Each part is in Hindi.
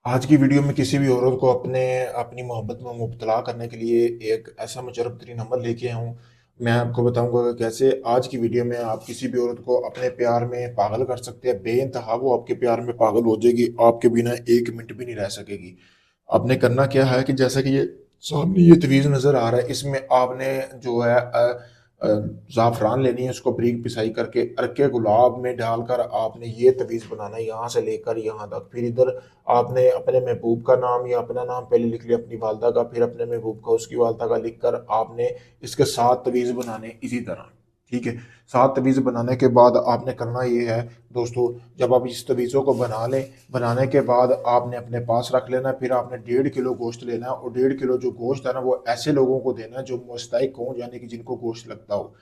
आज की वीडियो में किसी भी औरत को अपनी मोहब्बत में मुब्तला करने के लिए एक ऐसा मुजरब तरीन अमल लेके आया हूँ। मैं आपको बताऊंगा कि कैसे आज की वीडियो में आप किसी भी औरत को अपने प्यार में पागल कर सकते हैं। बेइंतहा वो आपके प्यार में पागल हो जाएगी, आपके बिना एक मिनट भी नहीं रह सकेगी। आपने करना क्या है कि जैसा कि ये सामने ये तवीज़ नज़र आ रहा है, इसमें आपने जो है ज़ाफ़रान लेनी है, उसको बारीक पिसाई करके अर्के गुलाब में डालकर आपने ये तवीज़ बनाना है, यहाँ से लेकर यहाँ तक। फिर इधर आपने अपने महबूब का नाम या अपना नाम पहले लिख लिया, अपनी वालदा का, फिर अपने महबूब का, उसकी वालदा का लिख कर आपने इसके 7 तवीज़ बनाने इसी तरह। ठीक है। 7 तवीज़ बनाने के बाद आपने करना ये है दोस्तों, जब आप इस तवीज़ों को बना लें, बनाने के बाद आपने अपने पास रख लेना है। फिर आपने 1.5 किलो गोश्त लेना है, और 1.5 किलो जो गोश्त है ना वो ऐसे लोगों को देना है जो मुस्तहिक हों, यानी कि जिनको गोश्त लगता हो।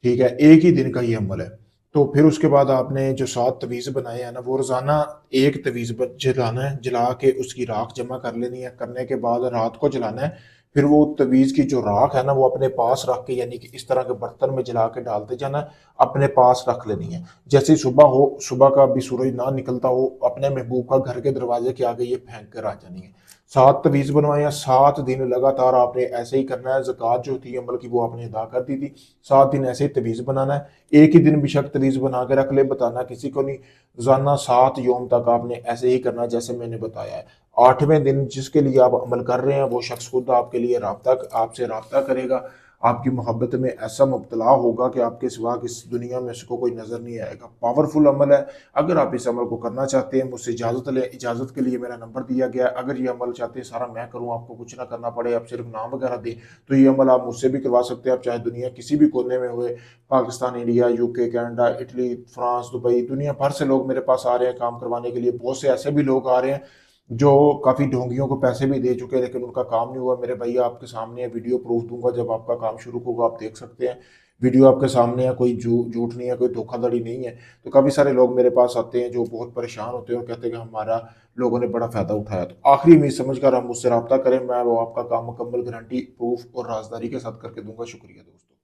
ठीक है, एक ही दिन का ये अमल है। तो फिर उसके बाद आपने जो 7 तवीज़ बनाए हैं ना, वो रोज़ाना एक तवीज़ जलाना है, जला के उसकी राख जमा कर लेनी है। करने के बाद रात को जलाना है। फिर वो तवीज़ की जो राख है ना वो अपने पास रख के, यानी कि इस तरह के बर्तन में जला के डालते जाना है, अपने पास रख लेनी है। जैसे ही सुबह हो, सुबह का भी सूरज ना निकलता हो, अपने महबूब का घर के दरवाजे के आगे ये फेंक कर आ जानी है। 7 तवीज़ बनवाए हैं, 7 दिन लगातार आपने ऐसे ही करना है। ज़कात जो थी अमल की वो आपने अदा कर दी थी। 7 दिन ऐसे ही तवीज़ बनाना है। एक ही दिन बेशक तवीज़ बना के रख ले, बताना किसी को नहीं। रोज़ाना 7 यौम तक आपने ऐसे ही करना जैसे मैंने बताया है। 8वें दिन जिसके लिए आप अमल कर रहे हैं वो शख्स खुद आपके लिए आपसे राब्ता करेगा, आपकी मोहब्बत में ऐसा मुब्तला होगा कि आपके सिवा इस दुनिया में उसको कोई नज़र नहीं आएगा। पावरफुल अमल है। अगर आप इस अमल को करना चाहते हैं, मुझसे इजाज़त लें। इजाज़त के लिए मेरा नंबर दिया गया है। अगर ये अमल चाहते हैं सारा मैं करूँ, आपको कुछ ना करना पड़े, आप सिर्फ नाम वगैरह दें, तो ये अमल आप मुझसे भी करवा सकते हैं। आप चाहे दुनिया किसी भी कोने में हुए, Pakistan, India, UK, Canada, Italy, France, Dubai, दुनिया भर से लोग मेरे पास आ रहे हैं काम करवाने के लिए। बहुत से ऐसे भी लोग आ रहे हैं जो काफ़ी ढोंगियों को पैसे भी दे चुके हैं, लेकिन उनका काम नहीं हुआ। मेरे भैया आपके सामने है, वीडियो प्रूफ दूंगा, जब आपका काम शुरू होगा आप देख सकते हैं। वीडियो आपके सामने है, कोई झूठ नहीं है, कोई धोखाधड़ी नहीं है। तो काफ़ी सारे लोग मेरे पास आते हैं जो बहुत परेशान होते हैं और कहते हैं कि हमारा लोगों ने बड़ा फ़ायदा उठाया। तो आखिरी उम्मीद समझकर आप मुझसे रब्ता करें, मैं वो आपका काम मुकम्मल गारंटी, प्रूफ और राजदारी के साथ करके दूंगा। शुक्रिया दोस्तों।